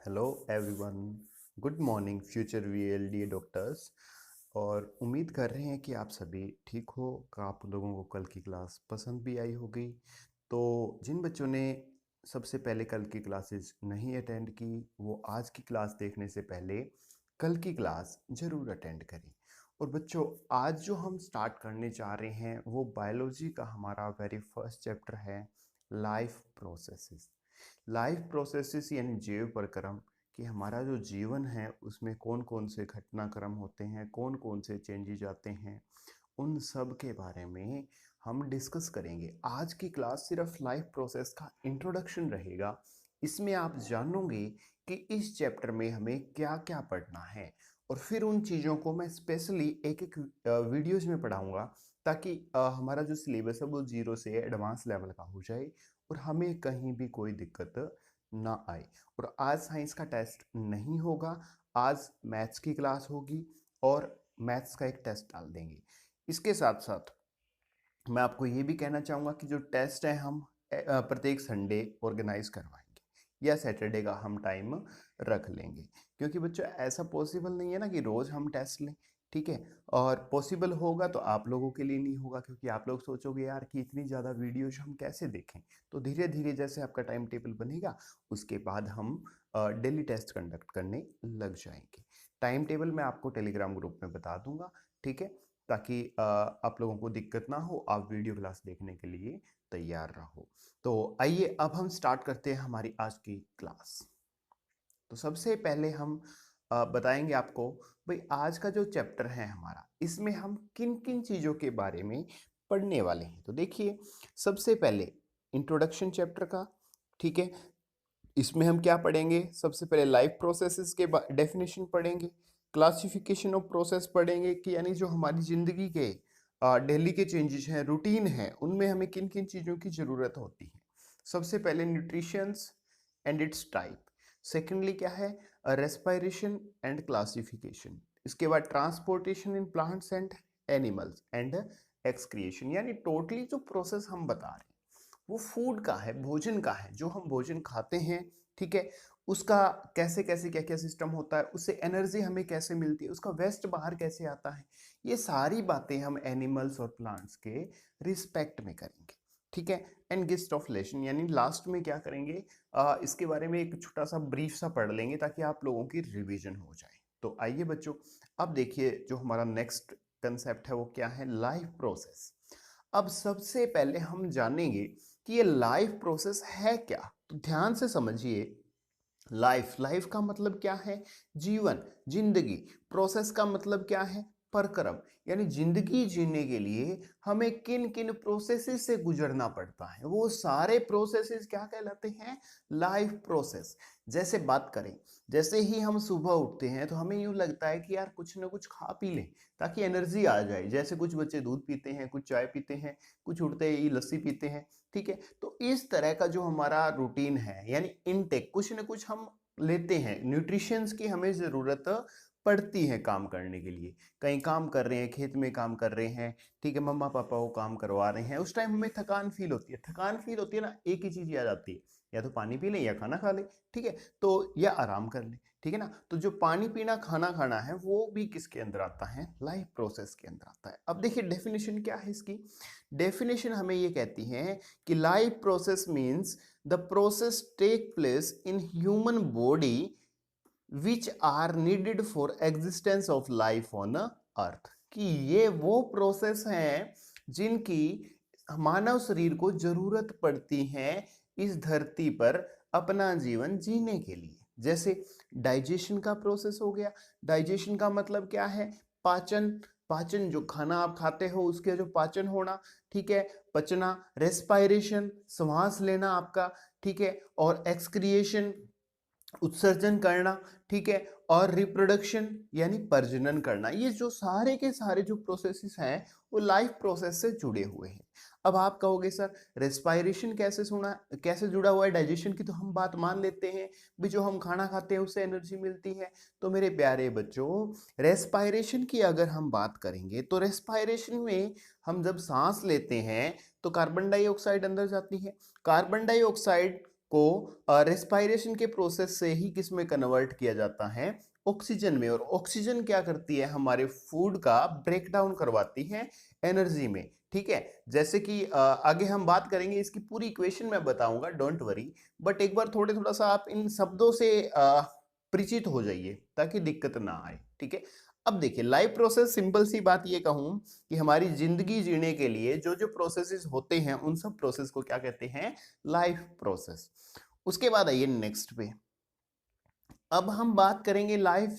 Hello everyone. Good morning future VLD doctors. और उम्मीद कर रहे हैं कि आप सभी ठीक हो, कि आप लोगों को कल की क्लास पसंद भी आई होगी। तो जिन बच्चों ने सबसे पहले कल की क्लासेस नहीं अटेंड की, वो आज की क्लास देखने से पहले कल की क्लास ज़रूर अटेंड करें। और बच्चों, आज जो हम स्टार्ट करने जा रहे हैं वो बायोलॉजी का हमारा वेरी फर्स्ट चैप्टर है, लाइफ प्रोसेसेस। लाइफ प्रोसेसेस यानी जीव प्रक्रम, कि हमारा जो जीवन है उसमें कौन कौन से घटनाक्रम होते हैं, कौन कौन से चेंजेस आते हैं, उन सब के बारे में हम डिस्कस करेंगे। आज की क्लास सिर्फ लाइफ प्रोसेस का इंट्रोडक्शन रहेगा। इसमें आप जानोगे कि इस चैप्टर में हमें क्या क्या पढ़ना है, और फिर उन चीज़ों को मैं स्पेशली एक एक वीडियोज में पढ़ाऊंगा, ताकि हमारा जो सिलेबस है वो जीरो से एडवांस लेवल का हो जाए और हमें कहीं भी कोई दिक्कत ना आए। और आज साइंस का टेस्ट नहीं होगा, आज मैथ्स की क्लास होगी और मैथ्स का एक टेस्ट डाल देंगे। इसके साथ साथ मैं आपको ये भी कहना चाहूँगा कि जो टेस्ट है हम प्रत्येक संडे ऑर्गेनाइज करवाएंगे, या सैटरडे का हम टाइम रख लेंगे। क्योंकि बच्चों, ऐसा पॉसिबल नहीं है ना कि रोज़ हम टेस्ट लें, ठीक है। और पॉसिबल होगा तो आप लोगों के लिए नहीं होगा, क्योंकि आप लोग सोचोगे यार कि इतनी ज़्यादा वीडियोज हम कैसे देखें। तो धीरे धीरे जैसे आपका टाइम टेबल बनेगा, उसके बाद हम डेली टेस्ट कंडक्ट करने लग जाएंगे। टाइम टेबल मैं आपको टेलीग्राम ग्रुप में बता दूंगा, ठीक है, ताकि आप लोगों को दिक्कत ना हो, आप वीडियो क्लास देखने के लिए तैयार रहो। तो आइए अब हम स्टार्ट करते हैं हमारी आज की क्लास। तो सबसे पहले हम बताएंगे आपको, भाई आज का जो चैप्टर है हमारा, इसमें हम किन किन चीज़ों के बारे में पढ़ने वाले हैं। तो देखिए, सबसे पहले इंट्रोडक्शन चैप्टर का, ठीक है। इसमें हम क्या पढ़ेंगे? सबसे पहले लाइफ प्रोसेसेस के डेफिनेशन पढ़ेंगे, क्लासिफिकेशन ऑफ प्रोसेस पढ़ेंगे, कि यानी जो हमारी ज़िंदगी के डेली के चेंजेस हैं, रूटीन है, उनमें हमें किन किन चीज़ों की ज़रूरत होती है। सबसे पहले nutritions and it's type. Secondly क्या है? Respiration and classification. इसके बाद transportation in plants and animals and excretion. यानी टोटली जो प्रोसेस हम बता रहे हैं वो फूड का है, भोजन का है। जो हम भोजन खाते हैं, ठीक है, उसका कैसे कैसे क्या क्या सिस्टम होता है, उससे एनर्जी हमें कैसे मिलती है, उसका वेस्ट बाहर कैसे आता है, ये सारी बातें हम एनिमल्स और प्लांट्स के रिस्पेक्ट में करेंगे, ठीक है। एंड गेस्ट ऑफ लेशन, यानी लास्ट में क्या करेंगे, इसके बारे में एक छोटा सा ब्रीफ सा पढ़ लेंगे, ताकि आप लोगों की रिवीजन हो जाए। तो आइए बच्चों, अब देखिए जो हमारा नेक्स्ट कंसेप्ट है वो क्या है, लाइफ प्रोसेस। अब सबसे पहले हम जानेंगे कि ये लाइफ प्रोसेस है क्या। तो ध्यान से समझिए, लाइफ, लाइफ का मतलब क्या है? जीवन, जिंदगी। प्रोसेस का मतलब क्या है? प्रक्रम। यानी जिंदगी जीने के लिए हमें किन किन प्रोसेसेस से गुजरना पड़ता है, वो सारे प्रोसेसेस क्या कहलाते हैं? Life process. जैसे बात करें, जैसे ही हम सुबह उठते हैं तो हमें यूं लगता है कि यार कुछ ना कुछ खा पी लें ताकि एनर्जी आ जाए। जैसे कुछ बच्चे दूध पीते हैं, कुछ चाय पीते हैं, कुछ उठते ही लस्सी पीते हैं, ठीक है। तो इस तरह का जो हमारा रूटीन है, यानी इनटेक, कुछ ना कुछ हम लेते हैं। न्यूट्रिशंस की हमें ज़रूरत पड़ती है काम करने के लिए। कहीं काम कर रहे हैं, खेत में काम कर रहे हैं, ठीक है, मम्मा पापा वो काम करवा रहे हैं, उस टाइम हमें थकान फील होती है। थकान फील होती है ना, एक ही चीज़ याद आती है, या तो पानी पी लें या खाना खा लें, ठीक है, तो या आराम कर लें, ठीक है ना। तो जो पानी पीना, खाना खाना है, वो भी किसके अंदर आता है? लाइफ प्रोसेस के अंदर आता है। अब देखिए डेफिनेशन क्या है इसकी। डेफिनेशन हमें ये कहती है कि life process means the process take place in human body which are needed for existence of life on earth. कि ये वो प्रोसेस हैं जिनकी मानव शरीर को जरूरत पड़ती है इस धरती पर अपना जीवन जीने के लिए। जैसे डाइजेशन का प्रोसेस हो गया। डाइजेशन का मतलब क्या है? पाचन। पाचन, जो खाना आप खाते हो उसके जो पाचन होना, ठीक है, पचना। रेस्पायरेशन, सांस लेना आपका, ठीक है। और एक्सक्रिएशन, उत्सर्जन करना, ठीक है। और रिप्रोडक्शन यानी प्रजनन करना। ये जो सारे के सारे जो प्रोसेसेस हैं वो लाइफ प्रोसेस से जुड़े हुए हैं। अब आप कहोगे सर रेस्पायरेशन कैसे सुना, कैसे जुड़ा हुआ है डाइजेशन की? तो हम बात मान लेते हैं भी जो हम खाना खाते हैं उससे एनर्जी मिलती है। तो मेरे प्यारे बच्चों, रेस्पायरेशन की अगर हम बात करेंगे तो रेस्पायरेशन में हम जब सांस लेते हैं तो कार्बन डाइऑक्साइड अंदर जाती है। कार्बन डाइऑक्साइड को रेस्पायरेशन के प्रोसेस से ही किस में कन्वर्ट किया जाता है, ऑक्सीजन में। और ऑक्सीजन क्या करती है, हमारे फूड का ब्रेक डाउन करवाती है एनर्जी में। ठीक है, जैसे कि आगे हम बात करेंगे, इसकी पूरी इक्वेशन मैं बताऊंगा, डोंट वरी। बट एक बार थोड़ा सा आप इन शब्दों से परिचित हो जाइए ताकि दिक्कत ना आए। ठीक है, अब देखिए लाइफ प्रोसेस, सिंपल सी बात ये कहूं कि हमारी जिंदगी जीने के लिए जो जो प्रोसेसेस होते हैं उन सब प्रोसेस को क्या कहते हैं, लाइफ प्रोसेस। उसके बाद आइए नेक्स्ट पे, अब हम बात करेंगे लाइफ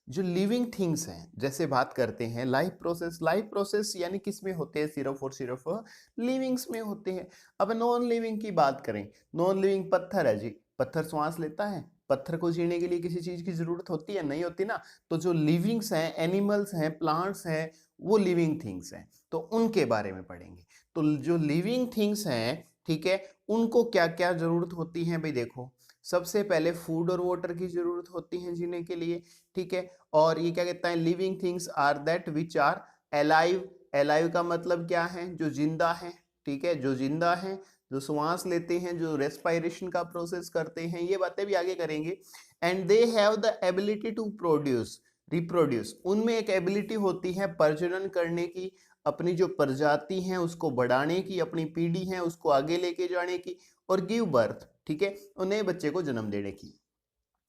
जो लिविंग थिंग्स हैं। जैसे बात करते हैं लाइफ प्रोसेस, लाइफ प्रोसेस यानी किस में होते हैं, सिर्फ और सिर्फ लिविंग्स में होते हैं। अब नॉन लिविंग की बात करें, नॉन लिविंग पत्थर है जी, पत्थर श्वास लेता है, पत्थर को जीने के लिए किसी चीज की जरूरत होती है, नहीं होती ना। तो जो लिविंग्स हैं, एनिमल्स हैं, प्लांट्स हैं, वो लिविंग थिंग्स हैं, तो उनके बारे में पढ़ेंगे। तो जो लिविंग थिंग्स हैं, ठीक है, उनको क्या क्या जरूरत होती है भाई, देखो सबसे पहले फूड और वाटर की जरूरत होती है जीने के लिए। ठीक है, और ये क्या कहता है, living things are that which are alive. Alive का मतलब क्या है, जो जिंदा है। ठीक है, जो जिंदा है, जो श्वास लेते हैं, जो रेस्पायरेशन का प्रोसेस करते हैं, ये बातें भी आगे करेंगे। And they have the ability to produce, reproduce, उनमें एक एबिलिटी होती है प्रजनन करने की, अपनी जो प्रजाति है उसको बढ़ाने की, अपनी पीढ़ी है उसको आगे लेके जाने की, और गिव बर्थ, ठीक है, और नए बच्चे को जन्म देने की।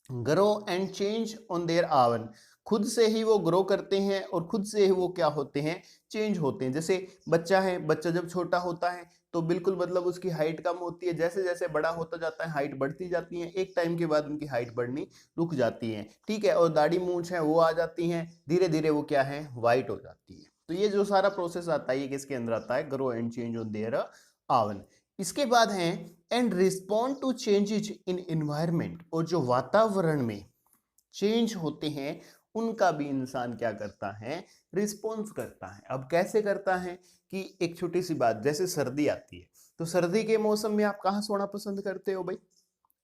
Grow and change on their आवन, खुद से ही वो ग्रो करते हैं और खुद से ही वो क्या होते हैं, चेंज होते हैं। जैसे बच्चा है, बच्चा जब छोटा होता है तो बिल्कुल मतलब उसकी हाइट कम होती है, जैसे जैसे बड़ा होता जाता है हाइट बढ़ती जाती है, एक टाइम के बाद उनकी हाइट बढ़नी रुक जाती है। ठीक है, और दाढ़ी मूंछ है वो आ जाती हैं, धीरे धीरे वो क्या है, वाइट हो जाती है। तो ये जो सारा प्रोसेस आता है ये किसके अंदर आता है, grow and change on their own. इसके बाद है and respond to changes in environment, और जो वातावरण में चेंज होते हैं उनका भी इंसान क्या करता है, रिस्पॉन्स करता है। अब कैसे करता है कि एक छोटी सी बात, जैसे सर्दी आती है तो सर्दी के मौसम में आप कहाँ सोना पसंद करते हो भाई,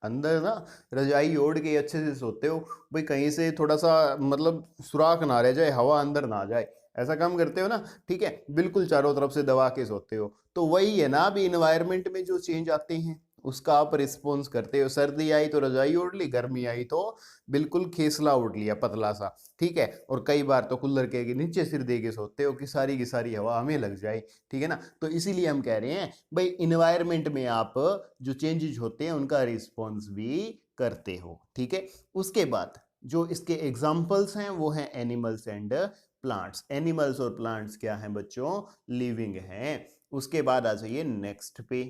अंदर ना, रजाई ओढ़ के अच्छे से सोते हो भाई, कहीं से थोड़ा सा मतलब सुराख ना रह जाए, हवा अंदर ना जाए, ऐसा काम करते हो ना। ठीक है, बिल्कुल चारों तरफ से दबा के सोते हो। तो वही है ना, अभी इन्वायरमेंट में जो चेंज आते हैं उसका आप रिस्पॉन्स करते हो। सर्दी आई तो रजाई ओढ़ ली, गर्मी आई तो बिल्कुल खेसला ओढ़ लिया पतला सा। ठीक है, और कई बार तो कूलर के नीचे सिर दे के सोते हो कि सारी की सारी हवा हमें लग जाए। ठीक है ना, तो इसीलिए हम कह रहे हैं भाई इन्वायरमेंट में आप जो चेंजेस होते हैं उनका रिस्पॉन्स भी करते हो। ठीक है, उसके बाद जो इसके एग्जाम्पल्स हैं वो हैं एनिमल्स एंड प्लांट्स। एनिमल्स और प्लांट्स क्या हैं बच्चों, लिविंग हैं। उसके बाद आ जाइए नेक्स्ट पे,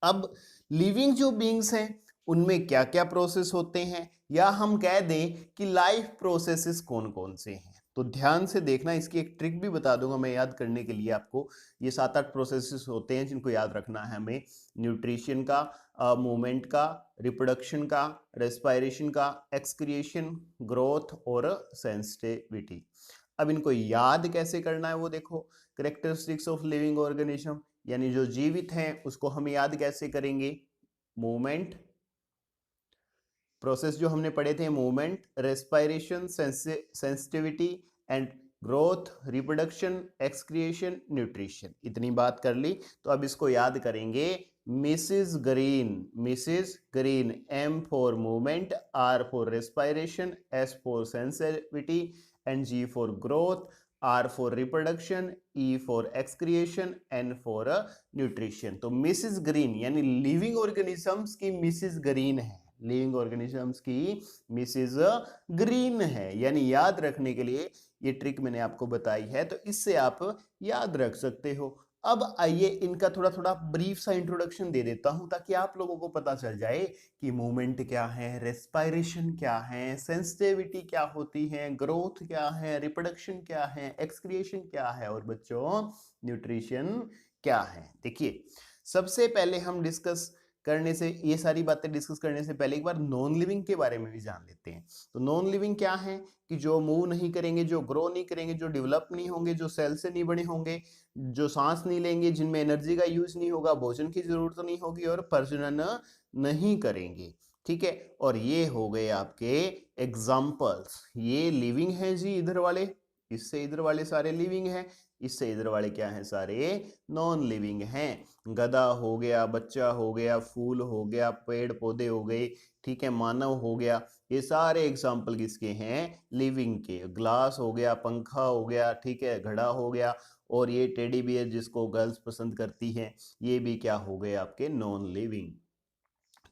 अब लिविंग जो बींग्स हैं उनमें क्या क्या प्रोसेस होते हैं, या हम कह दें कि लाइफ प्रोसेसेस कौन कौन से हैं। तो ध्यान से देखना, इसकी एक ट्रिक भी बता दूंगा मैं याद करने के लिए आपको। ये 7-8 प्रोसेसेस होते हैं जिनको याद रखना है हमें, न्यूट्रिशन का, मूवमेंट का, रिप्रोडक्शन का, रेस्पायरेशन का, एक्सक्रिएशन, ग्रोथ और सेंसिटिविटी। अब इनको याद कैसे करना है वो देखो, करेक्टरिस्टिक्स ऑफ लिविंग ऑर्गेनिज्म, यानी जो जीवित हैं उसको हम याद कैसे करेंगे, मूवमेंट, प्रोसेस जो हमने पढ़े थे, movement, respiration, sensitivity and growth, reproduction, excretion, nutrition. इतनी बात कर ली, तो अब इसको याद करेंगे। Mrs Green, Mrs Green, M for movement, R for respiration, S for sensitivity and G for growth, R for reproduction, E for excretion, N for nutrition। तो मिसेस ग्रीन यानी लिविंग ऑर्गेनिजम्स की मिसेस ग्रीन है, living organisms की Mrs green है। यानी याद रखने के लिए ये ट्रिक मैंने आपको बताई है, तो इससे आप याद रख सकते हो। अब आइए इनका थोड़ा थोड़ा ब्रीफ सा इंट्रोडक्शन दे देता हूं ताकि आप लोगों को पता चल जाए कि मूवमेंट क्या है, रेस्पायरेशन क्या है, सेंसिटिविटी क्या होती है, ग्रोथ क्या है, रिप्रोडक्शन क्या है, एक्सक्रिएशन क्या है, और बच्चों न्यूट्रिशन क्या है। देखिए सबसे पहले हम डिस्कस करने से, ये सारी बातें डिस्कस करने से पहले एक बार नॉन लिविंग के बारे में भी जान लेते हैं। तो नॉन लिविंग क्या है कि जो मूव नहीं करेंगे, जो ग्रो नहीं करेंगे, जो डेवलप नहीं होंगे, जो सेल से नहीं बने होंगे, जो सांस नहीं लेंगे, जिनमें एनर्जी का यूज नहीं होगा, भोजन की जरूरत नहीं होगी और प्रजनन नहीं करेंगे। ठीक है, और ये हो गए आपके एग्जाम्पल्स। ये लिविंग है जी, इधर वाले, इससे इधर वाले सारे लिविंग है। इससे इधर वाले क्या हैं, सारे नॉन लिविंग हैं। गधा हो गया, बच्चा हो गया, फूल हो गया, पेड़ पौधे हो गए, ठीक है, मानव हो गया, ये सारे एग्जाम्पल किसके हैं, लिविंग के। ग्लास हो गया, पंखा हो गया, ठीक है, घड़ा हो गया, और ये टेडी बियर जिसको गर्ल्स पसंद करती हैं, ये भी क्या हो गए आपके नॉन लिविंग।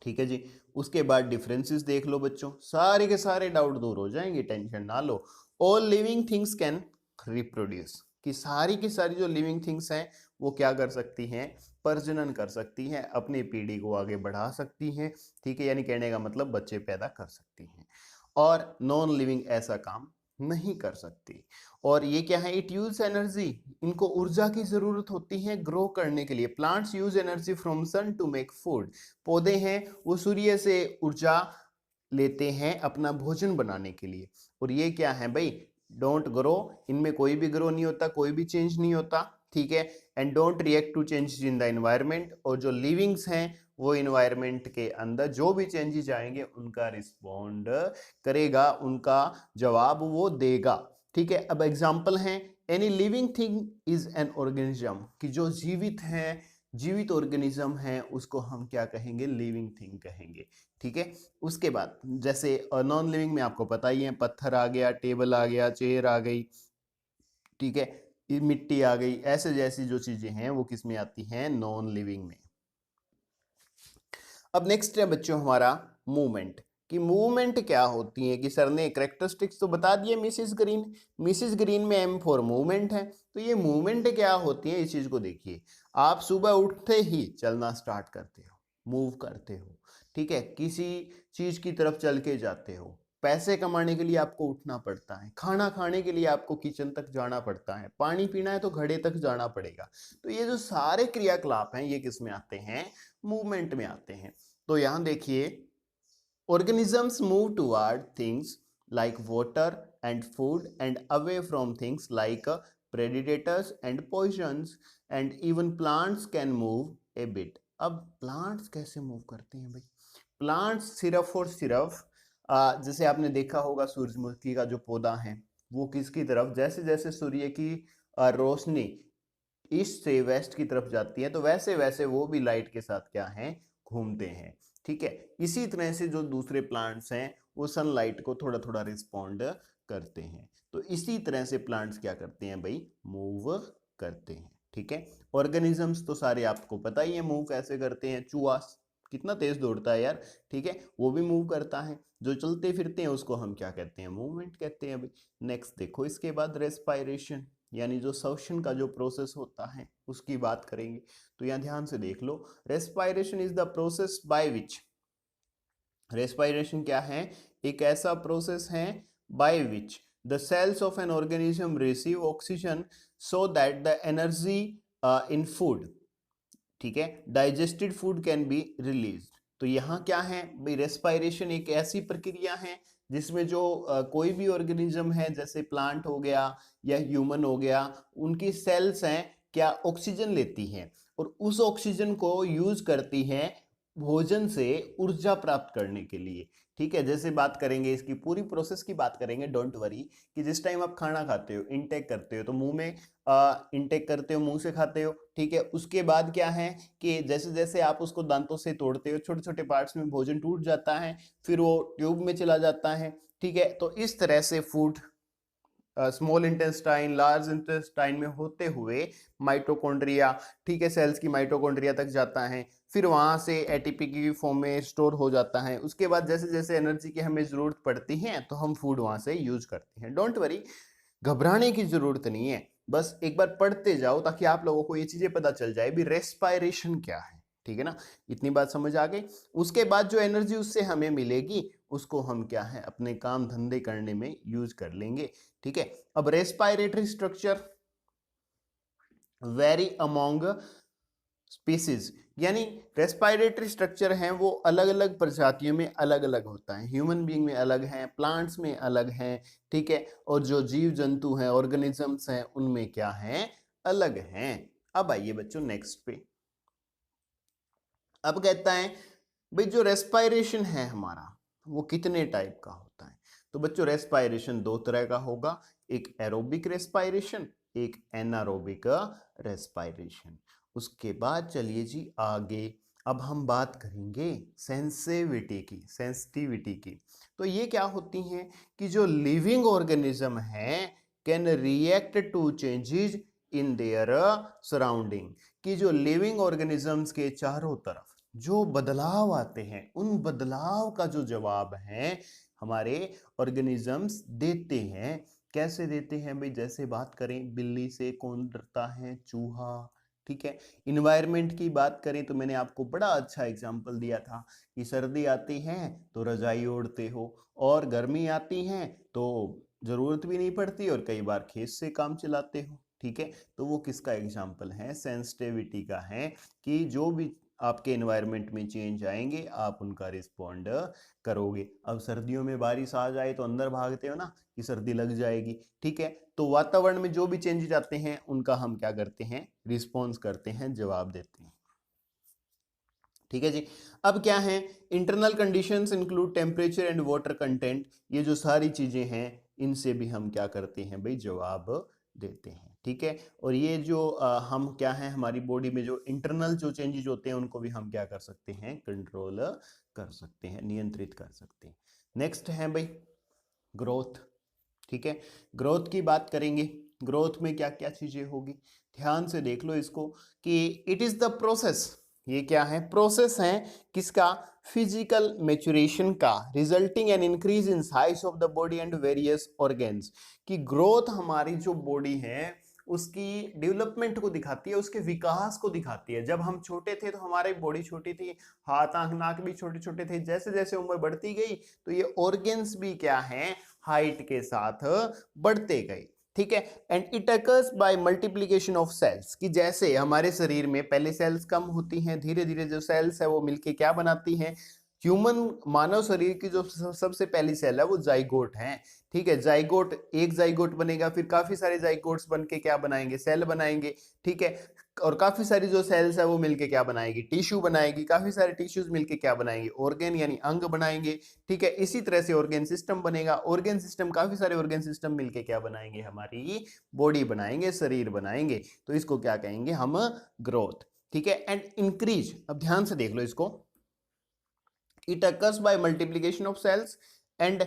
ठीक है जी। उसके बाद डिफरेंसेस देख लो बच्चों, सारे के सारे डाउट दूर हो जाएंगे, टेंशन ना लो। All living things can reproduce, कि सारी की सारी जो लिविंग थिंग्स हैं वो क्या कर सकती हैं, प्रजनन कर सकती हैं, अपनी पीढ़ी को आगे बढ़ा सकती हैं, ठीक है, यानी कहने का मतलब बच्चे पैदा कर सकती हैं। और नॉन लिविंग ऐसा काम नहीं कर सकती। और ये क्या है, इट यूज एनर्जी, इनको ऊर्जा की जरूरत होती है ग्रो करने के लिए। Plants use energy from sun to make food, पौधे हैं वो सूर्य से ऊर्जा लेते हैं अपना भोजन बनाने के लिए। और ये क्या है भाई, डोंट ग्रो, इनमें कोई भी ग्रो नहीं होता, कोई भी चेंज नहीं होता, ठीक है। And don't react to changes in the environment, और जो लिविंग्स हैं वो इन्वायरमेंट के अंदर जो भी चेंजेस आएंगे उनका रिस्पॉन्ड करेगा, उनका जवाब वो देगा, ठीक है। अब एग्जाम्पल है, any living thing is an organism, कि जो जीवित है, जीवित ऑर्गेनिज्म है, उसको हम क्या कहेंगे, लिविंग थिंग कहेंगे, ठीक है। उसके बाद जैसे नॉन लिविंग में आपको पता ही है, पत्थर आ गया, टेबल आ गया, चेयर आ गई, ठीक है, मिट्टी आ गई, ऐसे जैसी जो चीजें हैं वो किस में आती हैं, नॉन लिविंग में। अब नेक्स्ट है बच्चों हमारा मूवमेंट, कि मूवमेंट क्या होती है, कि सर ने कैरेक्टरिस्टिक्स तो बता दिए मिसेस ग्रीन, मिसेस ग्रीन में एम फॉर मूवमेंट है, तो ये मूवमेंट क्या होती है इस चीज को देखिए। आप सुबह उठते ही चलना स्टार्ट करते हो, मूव करते हो, ठीक है, किसी चीज की तरफ चल के जाते हो, पैसे कमाने के लिए आपको उठना पड़ता है, खाना खाने के लिए आपको किचन तक जाना पड़ता है, पानी पीना है तो घड़े तक जाना पड़ेगा। तो ये जो सारे क्रियाकलाप हैं ये किस में आते हैं, मूवमेंट में आते हैं। तो यहां देखिए, organisms move toward things like water and food and away from things like predators and poisons, and even plants can move a bit। अब plants कैसे move करते हैं भाई, प्लांट्स सिर्फ और सिर्फ जैसे आपने देखा होगा सूरजमुखी का जो पौधा है वो किसकी तरफ, जैसे जैसे सूर्य की रोशनी ईस्ट से वेस्ट की तरफ जाती है तो वैसे वैसे वो भी लाइट के साथ क्या है, घूमते हैं, ठीक है। इसी तरह से जो दूसरे प्लांट्स हैं वो सनलाइट को थोड़ा थोड़ा रिस्पॉन्ड करते हैं, तो इसी तरह से प्लांट्स क्या करते हैं भाई, मूव करते हैं, ठीक है। ऑर्गेनिजम्स तो सारे आपको पता ही है मूव कैसे करते हैं, चूहा कितना तेज दौड़ता है यार, ठीक है, वो भी मूव करता है, जो चलते फिरते हैं उसको हम क्या कहते हैं, मूवमेंट कहते हैं भाई। नेक्स्ट देखो, इसके बाद रेस्पायरेशन, यानी जो श्वसन का जो प्रोसेस होता है उसकी बात करेंगे। तो यहाँ ध्यान से देख लो, respiration is the process by which, respiration क्या है, एक ऐसा प्रोसेस है by which the cells of an organism receive oxygen so that the energy in food, ठीक है, digested food can be release. तो यहाँ क्या है भाई, रेस्पायरेशन एक ऐसी प्रक्रिया है जिसमें जो कोई भी ऑर्गेनिज्म है, जैसे प्लांट हो गया या ह्यूमन हो गया, उनकी सेल्स हैं क्या, ऑक्सीजन लेती हैं और उस ऑक्सीजन को यूज करती हैं भोजन से ऊर्जा प्राप्त करने के लिए, ठीक है। जैसे बात करेंगे इसकी पूरी प्रोसेस की बात करेंगे, डोंट वरी, कि जिस टाइम आप खाना खाते हो, इनटेक करते हो, तो मुंह में इनटेक करते हो, मुंह से खाते हो, ठीक है। उसके बाद क्या है कि जैसे जैसे आप उसको दांतों से तोड़ते हो, छोटे छोटे पार्ट्स में भोजन टूट जाता है, फिर वो ट्यूब में चला जाता है, ठीक है। तो इस तरह से food small intestine, large intestine में होते हुए माइटोकॉन्ड्रिया, ठीक है, सेल्स की माइटोकॉन्ड्रिया तक जाता है, फिर वहां से एटीपी की फॉर्म में स्टोर हो जाता है। उसके बाद जैसे जैसे एनर्जी की हमें जरूरत पड़ती है तो हम फूड वहां से यूज करते हैं। डोंट वरी, घबराने की जरूरत नहीं है, बस एक बार पढ़ते जाओ ताकि आप लोगों को ये चीजें पता चल जाए भी रेस्पायरेशन क्या है, ठीक है ना, इतनी बात समझ आ गई। उसके बाद जो एनर्जी उससे हमें मिलेगी उसको हम क्या है, अपने काम धंधे करने में यूज कर लेंगे, ठीक है। अब respiratory structure very among species, यानी रेस्पायरेटरी स्ट्रक्चर हैं वो अलग अलग प्रजातियों में अलग अलग होता है, ह्यूमन बीइंग में अलग है, प्लांट्स में अलग है, ठीक है, और जो जीव जंतु हैं, ऑर्गेनिजम्स हैं, उनमें क्या है, अलग हैं। अब आइए बच्चों नेक्स्ट पे, अब कहता है भाई जो रेस्पायरेशन है हमारा वो कितने टाइप का होता है। तो बच्चों रेस्पायरेशन दो तरह का होगा, एक एरोबिक रेस्पायरेशन एक एनारोबिक रेस्पिरेशन। उसके बाद चलिए जी आगे, अब हम बात करेंगे सेंसिटिविटी की। तो ये क्या होती हैं कि जो लिविंग ऑर्गेनिज्म है can react to changes in their surrounding, कि जो लिविंग ऑर्गेनिजम्स के चारों तरफ जो बदलाव आते हैं उन बदलाव का जो जवाब है हमारे ऑर्गेनिजम्स देते हैं। कैसे देते हैं भाई? जैसे बात करें बिल्ली से कौन डरता है? चूहा। ठीक है। इन्वायरमेंट की बात करें तो मैंने आपको बड़ा अच्छा एग्जांपल दिया था कि सर्दी आती है तो रजाई ओढ़ते हो, और गर्मी आती है तो जरूरत भी नहीं पड़ती और कई बार खेत से काम चलाते हो। ठीक है। तो वो किसका एग्जाम्पल है? सेंसिटिविटी का है, कि जो भी आपके एनवायरनमेंट में चेंज आएंगे आप उनका रिस्पॉन्ड करोगे। अब सर्दियों में बारिश आ जाए तो अंदर भागते हो ना कि सर्दी लग जाएगी। ठीक है। तो वातावरण में जो भी चेंजेस आते हैं उनका हम क्या करते हैं? रिस्पॉन्स करते हैं, जवाब देते हैं। ठीक है जी। अब क्या है? Internal conditions include temperature and water content. ये जो सारी चीजें हैं इनसे भी हम क्या करते हैं भाई? जवाब देते हैं। ठीक है। और ये जो हम क्या है, हमारी बॉडी में जो इंटरनल जो चेंजेस होते हैं उनको भी हम क्या कर सकते हैं? कंट्रोल कर सकते हैं, नियंत्रित कर सकते हैं। नेक्स्ट है भाई ग्रोथ। ठीक है। ग्रोथ की बात करेंगे। ग्रोथ में क्या क्या चीजें होगी? ध्यान से देख लो इसको कि इट इज द प्रोसेस। ये क्या है? प्रोसेस है किसका? फिजिकल मैच्योरेशन का, resulting an increase in size of the body and various organs. कि ग्रोथ हमारी जो बॉडी है उसकी डेवलपमेंट को दिखाती है, उसके विकास को दिखाती है। जब हम छोटे थे तो हमारी बॉडी छोटी थी, हाथ आंख नाक भी छोटे छोटे थे। जैसे जैसे उम्र बढ़ती गई तो ये ऑर्गेन्स भी क्या है? हाइट के साथ बढ़ते गए। ठीक है। And it occurs by multiplication of cells, कि जैसे हमारे शरीर में पहले सेल्स कम होती हैं, धीरे धीरे जो सेल्स है वो मिलके क्या बनाती हैं? ह्यूमन मानव शरीर की जो सबसे पहली सेल है वो जाइगोट है। ठीक है। जाइगोट, एक जाइगोट बनेगा, फिर काफी सारे जाइगोट्स बन के क्या बनाएंगे? सेल बनाएंगे। ठीक है। और काफी सारी जो सेल्स है वो मिलके क्या बनाएगी? टिश्यू बनाएगी। काफी सारे टिश्यूज मिलके क्या बनाएंगे? ऑर्गन यानी अंग बनाएंगे। ठीक है। इसी तरह से ऑर्गन सिस्टम बनेगा। ऑर्गन सिस्टम, काफी सारे ऑर्गन सिस्टम मिलके क्या बनाएंगे? हमारी बॉडी बनाएंगे, शरीर बनाएंगे। तो इसको क्या कहेंगे हम? ग्रोथ। ठीक है। एंड इंक्रीज, अब ध्यान से देख लो इसको। It occurs by multiplication of cells and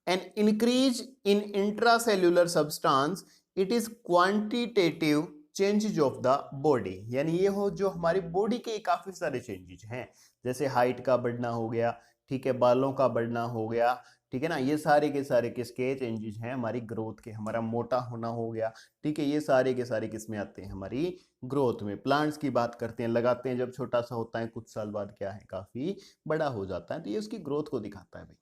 an increase in intracellular substance. It is quantitative changes of the body. यानी ये हो जो हमारी बॉडी के काफी सारे चेंजेस हैं, जैसे हाइट का बढ़ना हो गया, ठीक है, बालों का बढ़ना हो गया, ठीक है ना, ये सारे के सारे किसके चेंजेस हैं? हमारी ग्रोथ के। हमारा मोटा होना हो गया, ठीक है, ये सारे के सारे किस में आते हैं? हमारी ग्रोथ में। प्लांट्स की बात करते हैं, लगाते हैं, जब छोटा सा होता है कुछ साल बाद क्या है? काफी बड़ा हो जाता है। तो ये उसकी ग्रोथ को दिखाता है भाई।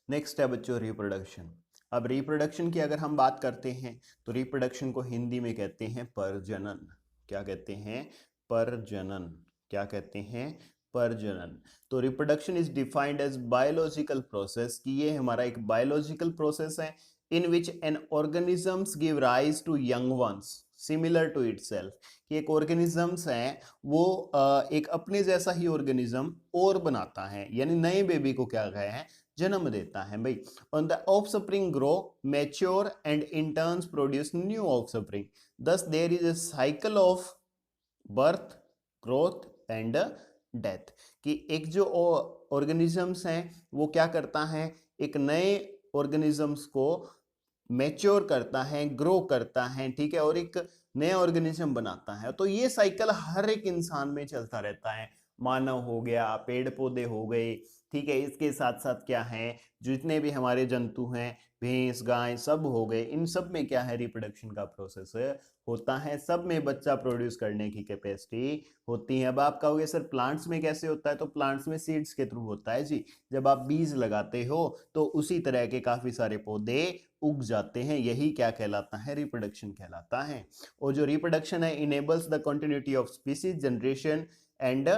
नेक्स्ट है बच्चों रिप्रोडक्शन। अब रिप्रोडक्शन की अगर हम बात करते हैं तो रिप्रोडक्शन को हिंदी में कहते हैं प्रजनन। क्या कहते हैं? प्रजनन। क्या कहते हैं? प्रजनन। तो reproduction is defined as biological process, कि ये हमारा एक बायोलॉजिकल प्रोसेस है in which an organisms give rise to young ones similar to itself. कि एक ऑर्गेनिजम्स है वो एक अपने जैसा ही ऑर्गेनिज्म और बनाता है, यानी नए बेबी को क्या गया है? जन्म देता है भाई। On the offspring grow, mature and in turns produce new offspring. Thus there is a cycle of birth, growth and death. कि एक जो ऑर्गेनिजम्स हैं वो क्या करता है? एक नए ऑर्गेनिजम्स को मैच्योर करता है, ग्रो करता है, ठीक है, और एक नया ऑर्गेनिज्म बनाता है। तो ये साइकिल हर एक इंसान में चलता रहता है। मानव हो गया, पेड़ पौधे हो गए, ठीक है, इसके साथ साथ क्या है? जितने भी हमारे जंतु हैं, भैंस गाय सब हो गए, इन सब में क्या है? रिप्रोडक्शन का प्रोसेस होता है। सब में बच्चा प्रोड्यूस करने की कैपेसिटी होती है। अब आप कहोगे सर प्लांट्स में कैसे होता है? तो प्लांट्स में सीड्स के थ्रू होता है जी। जब आप बीज लगाते हो तो उसी तरह के काफी सारे पौधे उग जाते हैं। यही क्या कहलाता है? रिप्रोडक्शन कहलाता है। और जो रिप्रोडक्शन है enables the continuity of species, generation and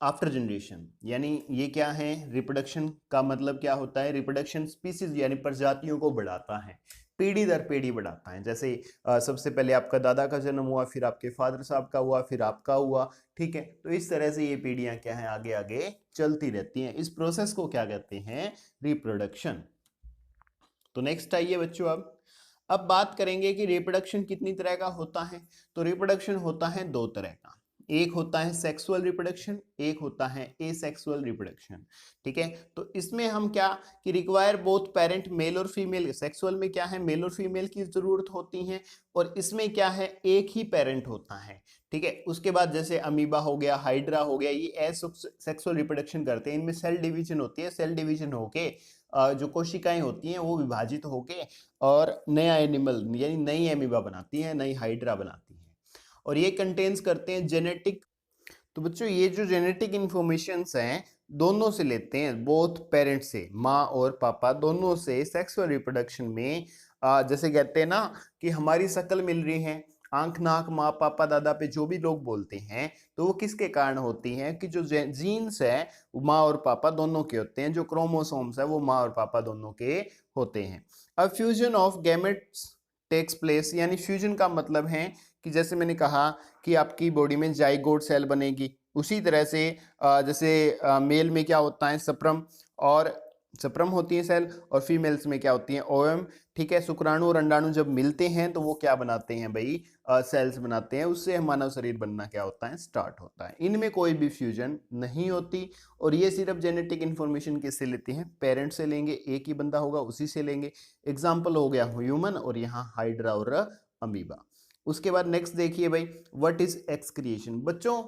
after generation. यानी ये क्या है? रिप्रोडक्शन का मतलब क्या होता है? रिप्रोडक्शन स्पीसीज यानी प्रजातियों को बढ़ाता है, पीढ़ी दर पीढ़ी बढ़ाता है। जैसे सबसे पहले आपका दादा का जन्म हुआ, फिर आपके फादर साहब का हुआ, फिर आपका हुआ, ठीक है। तो इस तरह से ये पीढ़ियां क्या है? आगे आगे चलती रहती हैं। इस प्रोसेस को क्या कहते हैं? रिप्रोडक्शन। तो नेक्स्ट आइए बच्चों, अब बात करेंगे कि रिप्रोडक्शन कितनी तरह का होता है। तो रिप्रोडक्शन होता है दो तरह का, एक होता है सेक्सुअल रिप्रोडक्शन, एक होता है एसेक्सुअल रिप्रोडक्शन। ठीक है, तो इसमें हम क्या कि रिक्वायर बोथ पेरेंट मेल और फीमेल, सेक्सुअल में क्या है मेल और फीमेल की जरूरत होती है, और इसमें क्या है एक ही पेरेंट होता है। ठीक है, उसके बाद जैसे अमीबा हो गया, हाइड्रा हो गया, ये एसेक्सुअल रिप्रोडक्शन करते हैं, इनमें सेल डिवीजन होती है, सेल डिवीजन होके जो कोशिकाएं होती हैं वो विभाजित होके और नया एनिमल यानी नई अमीबा बनाती है, नई हाइड्रा बनाती है, और ये कंटेन्स करते हैं जेनेटिक। तो बच्चों ये जो जेनेटिक इंफॉर्मेशंस हैं दोनों से लेते हैं, बोथ पेरेंट्स से, माँ और पापा दोनों से सेक्सुअल रिप्रोडक्शन में। जैसे कहते हैं ना कि हमारी शक्ल मिल रही है, आंख नाक माँ पापा दादा पे जो भी लोग बोलते हैं, तो वो किसके कारण होती हैं कि जो जीन्स है वो माँ और पापा दोनों के होते हैं, जो क्रोमोसोम्स है वो माँ और पापा दोनों के होते हैं। अब fusion of gametes takes place, यानी फ्यूजन का मतलब है कि जैसे मैंने कहा कि आपकी बॉडी में जाइगोट सेल बनेगी, उसी तरह से जैसे मेल में क्या होता है स्पर्म, और स्पर्म होती है सेल, और फीमेल्स में क्या होती है ओवम। ठीक है, शुक्राणु और अंडाणु जब मिलते हैं तो वो क्या बनाते हैं भाई, सेल्स बनाते हैं, उससे मानव शरीर बनना क्या होता है स्टार्ट होता है। इनमें कोई भी फ्यूजन नहीं होती, और ये सिर्फ जेनेटिक इंफॉर्मेशन किससे लेते हैं, पेरेंट्स से लेंगे, एक ही बंदा होगा उसी से लेंगे। एग्जाम्पल हो गया ह्यूमन, और यहाँ हाइड्रा और अमीबा। उसके बाद नेक्स्ट देखिए भाई, व्हाट इज एक्सक्रिएशन। बच्चों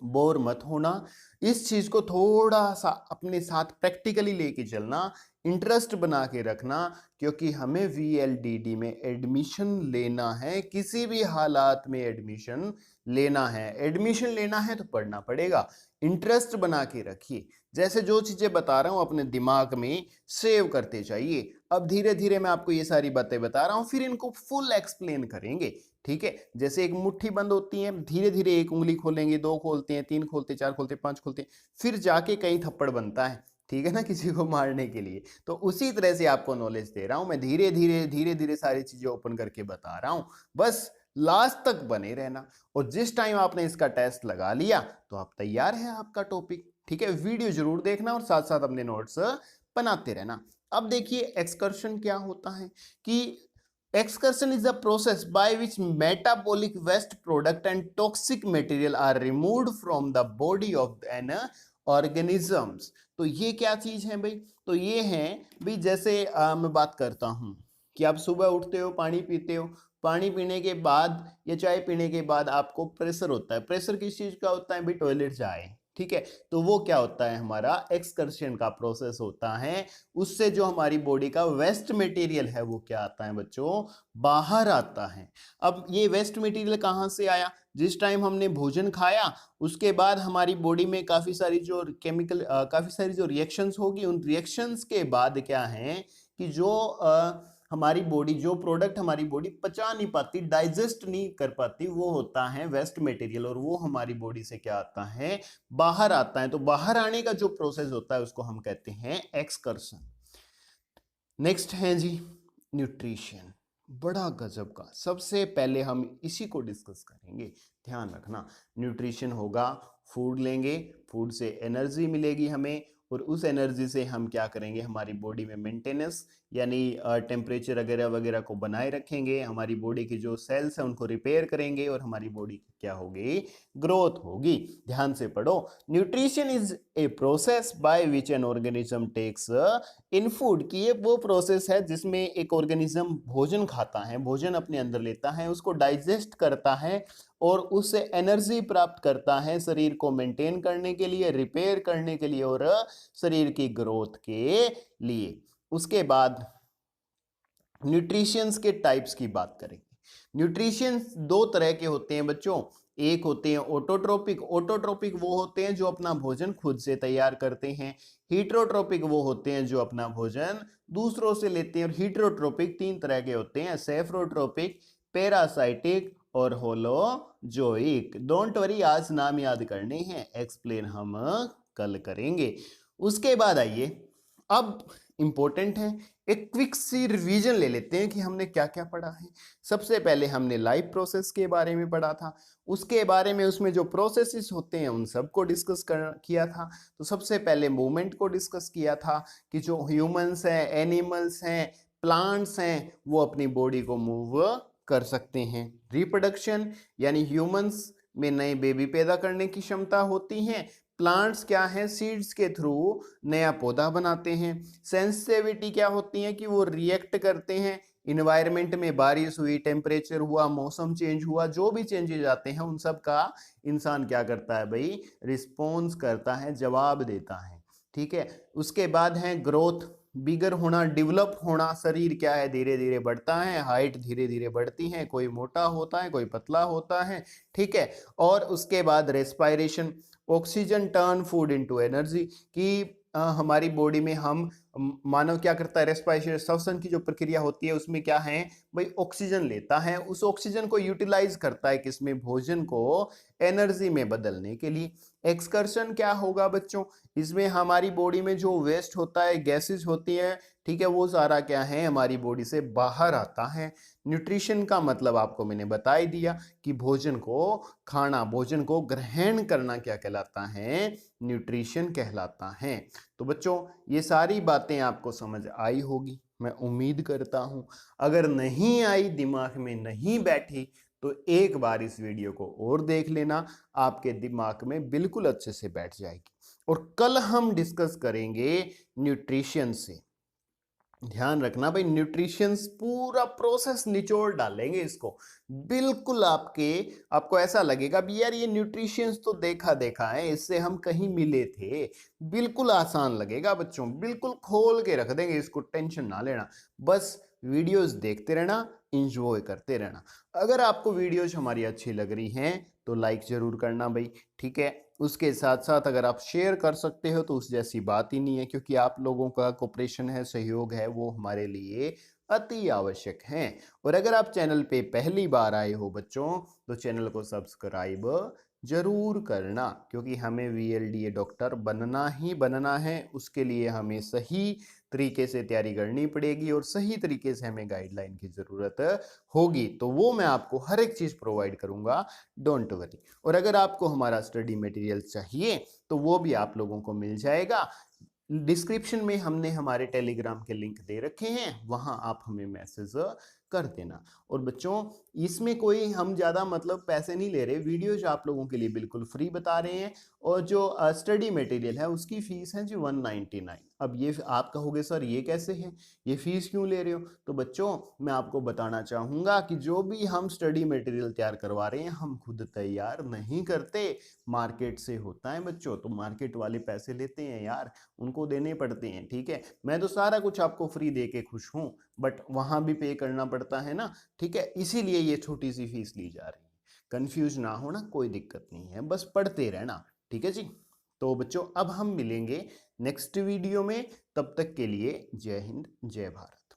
बोर मत होना, इस चीज को थोड़ा सा अपने साथ प्रैक्टिकली लेके चलना, इंटरेस्ट बना के रखना, क्योंकि हमें वीएलडीडी में एडमिशन लेना है, किसी भी हालात में एडमिशन लेना है। एडमिशन लेना है तो पढ़ना पड़ेगा, इंटरेस्ट बना के रखिए। जैसे जो चीजें बता रहा हूं अपने दिमाग में सेव करते जाइए। अब धीरे धीरे मैं आपको ये सारी बातें बता रहा हूं, फिर इनको फुल एक्सप्लेन करेंगे। ठीक है, जैसे एक मुट्ठी बंद होती है, धीरे धीरे एक उंगली खोलेंगे, दो खोलते हैं, तीन खोलते, चार खोलते, पांच खोलते, फिर जाके कहीं थप्पड़ बनता है, ठीक है ना, किसी को मारने के लिए। तो उसी तरह से आपको नॉलेज दे रहा हूं मैं, धीरे धीरे सारी चीजें ओपन करके बता रहा हूं, बस लास्ट तक बने रहना। और जिस टाइम आपने इसका टेस्ट लगा लिया तो आप तैयार है आपका टॉपिक। ठीक है, वीडियो जरूर देखना और साथ साथ अपने नोट्स बनाते रहना। अब देखिए एक्सकर्शन क्या होता है कि excursion is the process by which metabolic waste product and toxic material are removed from the body of an organisms। तो ये क्या चीज है भाई, तो ये है भाई जैसे मैं बात करता हूं कि आप सुबह उठते हो, पानी पीते हो, पानी पीने के बाद या चाय पीने के बाद आपको प्रेशर होता है। प्रेशर किस चीज का होता है भाई, टॉयलेट जाए। ठीक है, तो वो क्या होता है हमारा एक्सकर्शन का प्रोसेस होता है, उससे जो हमारी बॉडी का वेस्ट मटेरियल है वो क्या आता है बच्चों, बाहर आता है। अब ये वेस्ट मटेरियल कहाँ से आया, जिस टाइम हमने भोजन खाया उसके बाद हमारी बॉडी में काफी सारी जो केमिकल काफी सारी जो रिएक्शंस होगी, उन रिएक्शंस के बाद क्या है कि जो हमारी बॉडी जो प्रोडक्ट हमारी बॉडी पचा नहीं पाती, डाइजेस्ट नहीं कर पाती, वो होता है वेस्ट मटेरियल, और वो हमारी बॉडी से क्या आता है, बाहर आता है। तो बाहर आने का जो प्रोसेस होता है उसको हम कहते हैं एक्सकर्शन। नेक्स्ट है जी न्यूट्रिशन, बड़ा गजब का, सबसे पहले हम इसी को डिस्कस करेंगे, ध्यान रखना। न्यूट्रिशन होगा, फूड लेंगे, फूड से एनर्जी मिलेगी हमें, और उस एनर्जी से हम क्या करेंगे, हमारी बॉडी में मेंटेनेंस यानी टेम्परेचर वगैरह वगैरह को बनाए रखेंगे, हमारी बॉडी की जो सेल्स हैं उनको रिपेयर करेंगे, और हमारी बॉडी की क्या होगी, ग्रोथ होगी। ध्यान से पढ़ो, nutrition is a process by which an organism takes in food, की ये वो प्रोसेस है जिसमें एक ऑर्गेनिज्म भोजन खाता है, भोजन अपने अंदर लेता है, उसको डाइजेस्ट करता है और उससे एनर्जी प्राप्त करता है शरीर को मेंटेन करने के लिए, रिपेयर करने के लिए और शरीर की ग्रोथ के लिए। उसके बाद न्यूट्रिशंस के टाइप्स की बात करेंगे। न्यूट्रिशंस दो तरह के होते हैं बच्चों, एक होते हैं ऑटोट्रोपिक, ऑटोट्रोपिक वो होते हैं जो अपना भोजन खुद से तैयार करते हैं, हीटरोट्रोपिक वो होते हैं जो अपना भोजन दूसरों से लेते हैं, और हीटरोट्रोपिक तीन तरह के होते हैं, सेफ्रोट्रोपिक, पैरासाइटिक और होलोजोइक। डोंट वरी, आज नाम याद करने हैं, एक्सप्लेन हम कल करेंगे। उसके बाद आइए, अब इंपॉर्टेंट है, एक क्विक सी रिवीजन ले लेते हैं कि हमने क्या क्या पढ़ा है। सबसे पहले हमने लाइफ प्रोसेस के बारे में पढ़ा था, उसके बारे में उसमें जो प्रोसेसेस होते हैं उन सबको डिस्कस किया था। तो सबसे पहले मूवमेंट को डिस्कस किया था कि जो ह्यूमंस हैं, एनिमल्स हैं, प्लांट्स हैं वो अपनी बॉडी को मूव कर सकते हैं। रिप्रोडक्शन यानी ह्यूमंस में नए बेबी पैदा करने की क्षमता होती है। प्लांट्स क्या है, सीड्स के थ्रू नया पौधा बनाते हैं। सेंसिटिविटी क्या होती है कि वो रिएक्ट करते हैं इन्वायरमेंट में, बारिश हुई, टेम्परेचर हुआ, मौसम चेंज हुआ, जो भी चेंजेज आते हैं उन सब का इंसान क्या करता है भाई, रिस्पॉन्स करता है, जवाब देता है। ठीक है, उसके बाद है ग्रोथ, बिगर होना, डेवलप होना। शरीर क्या है, धीरे धीरे बढ़ता है, हाइट धीरे धीरे बढ़ती है, कोई मोटा होता है, कोई पतला होता है। ठीक है, और उसके बाद respiration, oxygen turn food into energy, कि हमारी बॉडी में हम मानव क्या करता है, रेस्पिरेशन श्वसन की जो प्रक्रिया होती है उसमें क्या है भाई, ऑक्सीजन लेता है, उस ऑक्सीजन को यूटिलाइज करता है किसमें, भोजन को एनर्जी में बदलने के लिए। एक्सकर्शन क्या होगा बच्चों, इसमें हमारी बॉडी में जो वेस्ट होता है, गैसेस होती है, ठीक है, वो सारा क्या है हमारी बॉडी से बाहर आता है। न्यूट्रिशन का मतलब आपको मैंने बता ही दिया कि भोजन को खाना, भोजन को ग्रहण करना क्या कहलाता है, न्यूट्रिशन कहलाता है। तो बच्चों ये सारी बातें आपको समझ आई होगी, मैं उम्मीद करता हूं। अगर नहीं आई, दिमाग में नहीं बैठी, तो एक बार इस वीडियो को और देख लेना, आपके दिमाग में बिल्कुल अच्छे से बैठ जाएगी। और कल हम डिस्कस करेंगे न्यूट्रिशन से। ध्यान रखना भाई, न्यूट्रिशंस पूरा प्रोसेस निचोड़ डालेंगे इसको, बिल्कुल आपको ऐसा लगेगा भी यार ये न्यूट्रिशंस तो देखा देखा है, इससे हम कहीं मिले थे। बिल्कुल आसान लगेगा बच्चों, बिल्कुल खोल के रख देंगे इसको, टेंशन ना लेना। बस वीडियोस देखते रहना, इंजॉय करते रहना। अगर आपको वीडियोस हमारी अच्छी लग रही हैं तो लाइक जरूर करना भाई। ठीक है, उसके साथ साथ अगर आप शेयर कर सकते हो तो उस जैसी बात ही नहीं है, क्योंकि आप लोगों का कोऑपरेशन है, सहयोग है, वो हमारे लिए अति आवश्यक है। और अगर आप चैनल पे पहली बार आए हो बच्चों, तो चैनल को सब्सक्राइब जरूर करना, क्योंकि हमें वीएलडीए डॉक्टर बनना ही बनना है। उसके लिए हमें सही तरीके से तैयारी करनी पड़ेगी और सही तरीके से हमें गाइडलाइन की जरूरत होगी, तो वो मैं आपको हर एक चीज प्रोवाइड करूंगा, डोंट वरी। और अगर आपको हमारा स्टडी मटेरियल चाहिए तो वो भी आप लोगों को मिल जाएगा। डिस्क्रिप्शन में हमने हमारे टेलीग्राम के लिंक दे रखे हैं, वहां आप हमें मैसेज कर देना। और बच्चों इसमें कोई हम ज़्यादा मतलब पैसे नहीं ले रहे, वीडियोज आप लोगों के लिए बिल्कुल फ्री बता रहे हैं। और जो स्टडी मटेरियल है उसकी फ़ीस है जी 199। अब ये आप कहोगे सर ये कैसे है, ये फ़ीस क्यों ले रहे हो? तो बच्चों मैं आपको बताना चाहूँगा कि जो भी हम स्टडी मटेरियल तैयार करवा रहे हैं हम खुद तैयार नहीं करते, मार्केट से होता है बच्चों। तो मार्केट वाले पैसे लेते हैं यार, उनको देने पड़ते हैं। ठीक है, मैं तो सारा कुछ आपको फ्री दे के खुश हूँ, बट वहाँ भी पे करना पड़ता है ना। ठीक है, इसीलिए ये छोटी सी फीस ली जा रही है। कंफ्यूज ना होना, कोई दिक्कत नहीं है, बस पढ़ते रहना। ठीक है जी। तो बच्चों अब हम मिलेंगे नेक्स्ट वीडियो में, तब तक के लिए जय हिंद, जय भारत।